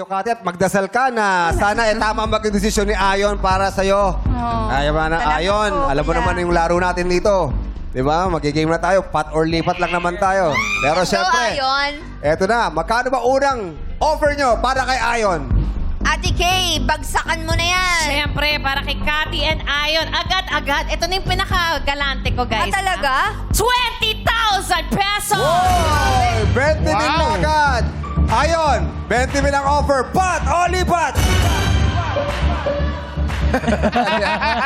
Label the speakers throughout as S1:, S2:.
S1: sa'yo, Kati, at magdasal ka na sana tama maging desisyon ni Ayon para sa'yo. Ayaw ba na,
S2: Salamat
S1: Ayon,
S2: po,
S1: alam mo
S2: kuya.
S1: naman yung laro natin dito. Di ba? Magigame na tayo. Pat or lipat lang naman tayo. Pero
S2: So,
S1: syempre,
S2: Ayon.
S1: eto na. Magkano ba unang offer nyo para kay Ayon?
S2: Ate Kay, bagsakan mo na yan.
S3: Siyempre, para kay Cathy and Ayon, agad-agad. Ito na yung pinakagalante ko, guys.
S2: talaga?
S3: 20,000 pesos!
S1: Wow! 20 mil na agad. Ayon, 20 mil ang offer. Pat o lipat?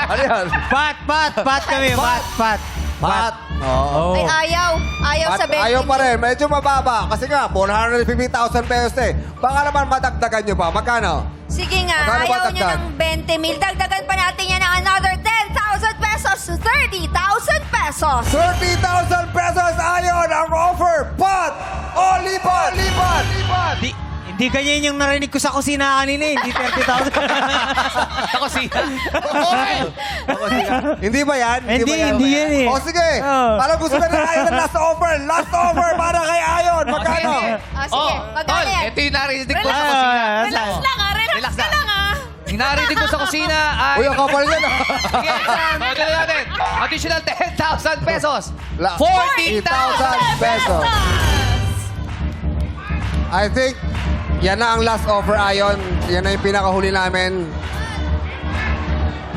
S1: Ano yan?
S4: Pat kami, pat.
S1: Pat. Oo.
S2: Ay, ayaw
S1: Pat,
S2: sa 20.
S1: ayaw pa rin. Medyo mababa. Kasi nga, 450,000 pesos eh. Baka naman madagdagan nyo pa. Magkano?
S2: Sige nga,
S1: Magkano ba
S2: ayaw nyo
S1: dagdag?
S2: ng 20 mil. Dagdagan pa natin yan ng another 10,000 pesos. 30,000 pesos.
S1: 30,000 pesos, Ayon, ang offer. Pat o lipat? Lipat.
S4: Hindi ganyan yung narinig ko sa kusina kanina eh. Hindi 30,000.
S5: Sa kusina.
S1: Hindi ba yan?
S4: Hindi yan eh.
S1: O sige,
S4: Oo.
S1: parang gusto na ni Ayon ng last offer. Last offer para kay Ayon. Magkano?
S2: Sige, magkano
S5: Tol,
S2: yan?
S5: ito yung narinig ko sa
S4: Ah,
S5: kusina.
S3: Relax lang, relax
S5: Relax
S3: ka
S5: lang.
S3: lang,
S5: Yung narinig ko sa kusina ay...
S1: Uy, ang kapal yan.
S5: Sige, ito na natin. Additional 10,000 pesos.
S1: 40,000 pesos. I think, yan na ang last offer, Ayon. Yan na yung pinakahuli namin.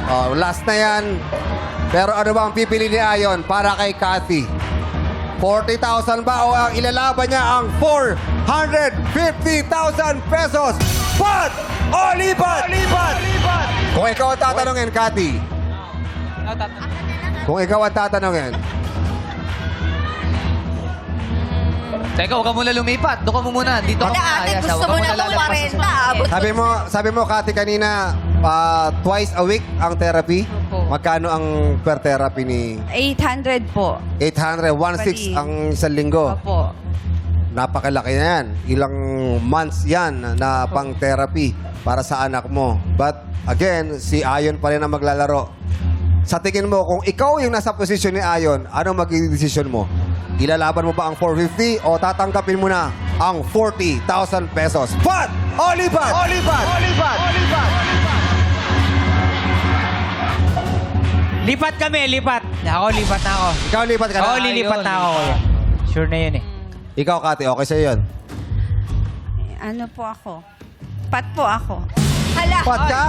S1: Oh, last na yan. Pero ano ba ang pipili ni Ayon para kay Cathy? 40,000 ba o ang ilalaban niya ang 450,000 pesos? Pat o lipat? Kung ikaw ang tatanungin, Cathy. Kung ikaw ang tatanungin.
S5: Teka, huwag ka muna lumipat. Doon ka mo muna. Dito ka
S2: Hindi,
S5: muna.
S2: ate,
S5: Ayos,
S2: gusto
S5: huwag
S2: mo
S5: ka
S2: na
S5: muna
S2: ng
S5: lalagpas.
S2: 40. Abot.
S1: Sabi mo, Cathy, kanina, twice a week ang therapy.
S6: Opo.
S1: Magkano ang per therapy ni
S6: 800 po.
S1: 800? 1,600 ang isang linggo.
S6: Opo.
S1: Napakalaki na yan. Ilang months yan na pang therapy para sa anak mo. But again, si Ayon pa rin ang maglalaro. Sa tingin mo, kung ikaw yung nasa posisyon ni Ayon, ano magiging desisyon mo? Ilalaban mo ba ang 450 o tatanggapin mo na ang 40,000 pesos? Pat o lipat?
S4: Lipat kami, lipat. Ako, lipat na ako.
S1: Ikaw lipat ka na.
S4: Oo, lilipat na ako. kuya. Sure na yun eh.
S1: Ikaw, Kati, okay sa'yo yun.
S6: Ano po ako? Pat po ako.
S2: Hala,
S1: Pat ka?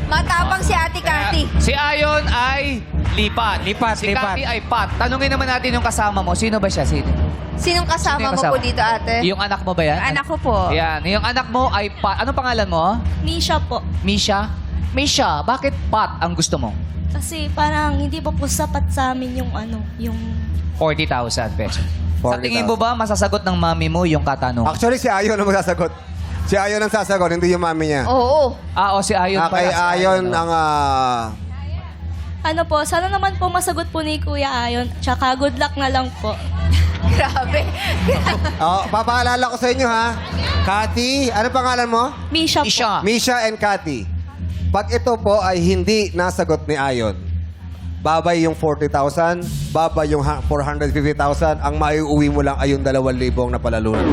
S2: matapang si Ate Cathy.
S5: Si Ayon ay lipat.
S4: Lipat,
S5: Si
S4: lipat.
S5: Cathy ay pat. Tanungin naman natin yung kasama mo. Sino ba siya? Sino?
S2: Sinong kasama
S5: Sino yung
S2: mo
S5: kasama?
S2: po dito, ate?
S5: Yung anak mo ba yan?
S6: Anak ko po.
S5: Yan. Yung anak mo ay pat. Anong pangalan mo?
S7: Misha po.
S5: Misha? Misha, bakit pat ang gusto mo?
S7: Kasi parang hindi pa po sapat sa amin yung
S5: 40,000 pesos. Sa
S1: 40,000.
S5: tingin mo ba masasagot ng mami mo yung katanungan?
S1: Actually, si Ayon ang magsasagot. Si Ayon ang sasagot, hindi yung mami niya.
S2: Oo.
S5: O si Ayon pala.
S1: Kay
S5: Si
S1: Ayon
S5: no?
S1: ang...
S7: ano po, sana naman po masagot po ni Kuya Ayon. Tsaka good luck na lang po.
S2: Grabe.
S1: papaalala ko sa inyo, ha? Cathy, ano pangalan mo?
S7: Misha po.
S5: Misha.
S1: Misha and Cathy. Pag ito po ay hindi nasagot ni Ayon, babay yung 40,000, babay yung 450,000, ang maiuwi mo lang ay yung 2,000 ang napalalunan.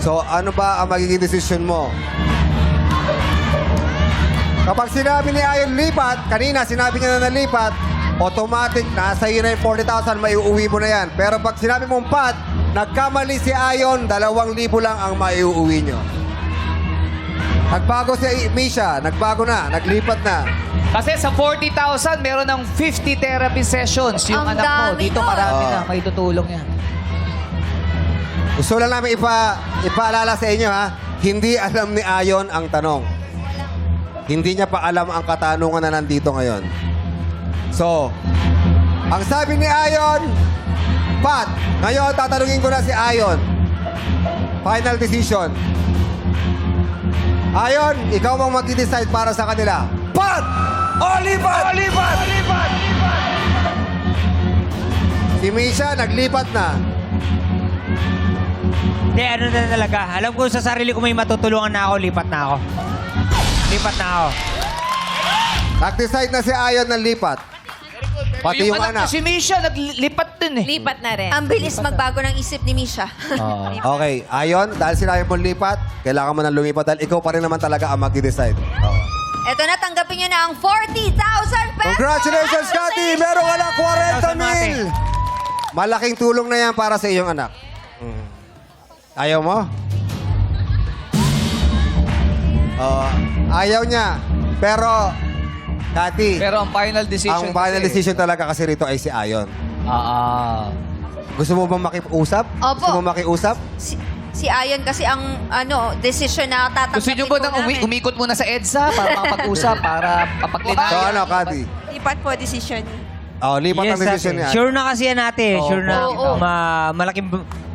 S1: So, ano ba ang magiging desisyon mo? Kapag sinabi ni Ayon lipat, kanina sinabi niya na lipat, automatic, nasa iyo na yung 40,000, maiuwi mo na yan. Pero pag sinabi mong pat, nagkamali si Ayon, 2,000 lang ang maiuwi nyo. Nagbago si Misha, nagbago na, naglipat na.
S5: Kasi sa 40,000, meron ng 50 therapy sessions yung
S2: Ang
S5: anak mo.
S2: dami
S5: Dito
S2: nun.
S5: marami na. May tutulong yan.
S1: Gusto lang namin ipaalala sa inyo, ha? Hindi alam ni Ayon ang tanong. Hindi niya pa alam ang katanungan na nandito ngayon. So, ang sabi ni Ayon, Pat, ngayon tatanungin ko na si Ayon. Final decision. Ayon, ikaw ang mag-decide para sa kanila. Pat o lipat? Si Misha, naglipat na.
S4: Hindi, ano na talaga. Alam ko sa sarili ko may matutulungan na ako, lipat na ako. Lipat na ako.
S1: Nag-decide na si Ayon ng lipat. Pati yung anak.
S5: Si Misha, naglipat din eh.
S3: Lipat na rin.
S2: Ang bilis magbago ng isip ni Misha.
S1: Okay, Ayon, dahil sinabi mo lipat, kailangan mo nang lumipat dahil ikaw pa rin naman talaga ang mag-decide.
S2: Eto na, tanggapin nyo na ang 40,000 pesos!
S1: Congratulations, Cathy! Meron ka ng 40 mil! Malaking tulong na yan para sa iyong anak. Ayaw mo? Ayaw niya. Pero, Cathy,
S5: Pero ang final decision
S1: ang final decision talaga kasi rito ay si Ayon. Gusto mo bang makiusap?
S2: Opo.
S1: Gusto mo makiusap?
S2: Si Ayon kasi ang decision na tatanggapin
S5: Gusto nyo ba
S2: po
S5: nang
S2: namin.
S5: umikot muna sa EDSA para makapag-usap, para
S1: So
S5: papaklinayan?
S1: ano, Cathy?
S6: Lipat po decision.
S1: Lipat ang decision
S4: ate.
S1: niya.
S4: Sure na kasi yan ate.
S5: Oo.
S4: Sure na.
S2: Oo.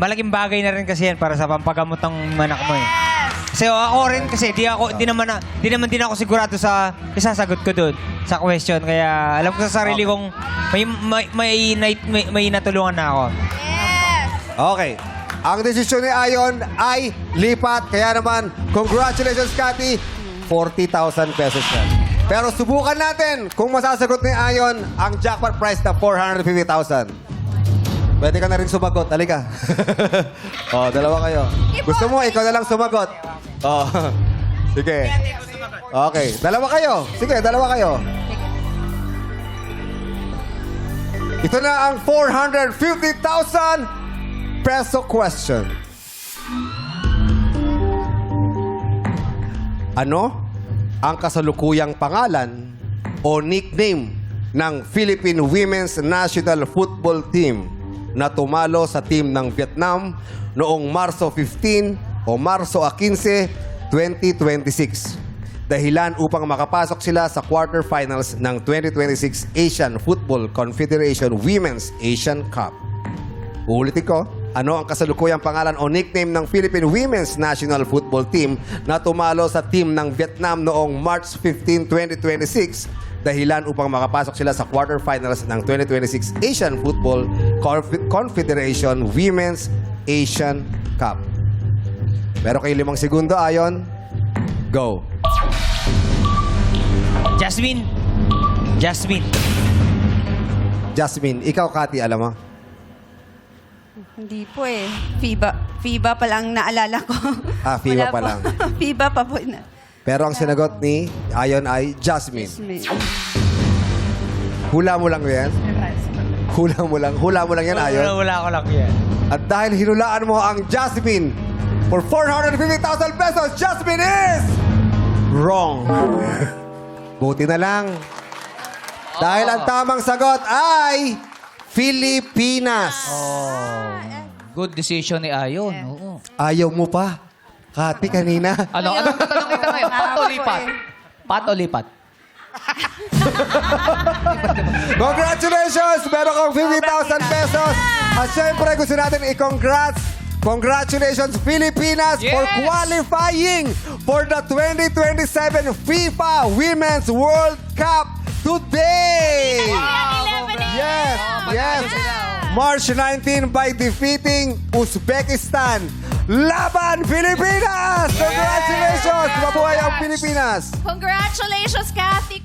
S4: Malaking bagay na rin kasi yan para sa pampagamot ng anak mo eh. Kasi ako rin kasi di naman din ako sigurado sa isasagot ko doon sa question. Kaya alam ko sa sarili kong may natulungan na ako.
S2: Yes!
S1: Okay. Ang desisyon ni Ayon ay lipat. Kaya naman, congratulations, Cathy. 40,000 pesos yan. Pero subukan natin kung masasagot ni Ayon ang jackpot prize na 450,000. Pwede ka na rin sumagot. Halika. Dalawa kayo. Gusto mo, ikaw na lang sumagot. Sige. Okay. Dalawa kayo. Sige, dalawa kayo. Ito na ang 450,000 peso question. Ano ang kasalukuyang pangalan o nickname ng Philippine Women's National Football Team na tumalo sa team ng Vietnam noong Marso 15 o Marso 15, 2026? Dahilan upang makapasok sila sa quarterfinals ng 2026 Asian Football Confederation Women's Asian Cup. Uulitin ko, ano ang kasalukuyang pangalan o nickname ng Philippine Women's National Football Team na tumalo sa team ng Vietnam noong March 15, 2026 dahilan upang makapasok sila sa quarterfinals ng 2026 Asian Football Confederation Women's Asian Cup. Meron kayo 5 segundo, Ayon. Go.
S4: Jasmine,
S1: Jasmine, ikaw, Cathy, alam mo?
S6: Hindi po eh. FIBA pa lang naalala ko.
S1: FIBA
S6: Wala
S1: pa
S6: po.
S1: lang.
S6: FIBA pa po na.
S1: Pero ang sinagot ni Ayon ay Jasmine. Hula mo lang yan? Hula mo lang yan, Ayon?
S4: wala ko lang yan.
S1: At dahil hinulaan mo ang Jasmine for 450,000 pesos, Jasmine is wrong. Buti na lang. Dahil ang tamang sagot ay Pilipinas.
S5: Good decision ni Ayon. Oo.
S1: Ayaw mo pa. Cathy, kanina.
S5: Anong tatanong kita ngayon? Pat o lipat? Pat o lipat?
S1: Congratulations! Meron kang 50,000 pesos. At syempre, gusto natin Congratulations, Pilipinas, for
S5: Yes!
S1: qualifying for the 2027 FIFA Women's World Cup today! Yes, yes. March 19 by defeating Uzbekistan. Laban, Pilipinas! Congratulations! Mabuhay ang Pilipinas!
S3: Congratulations, Cathy.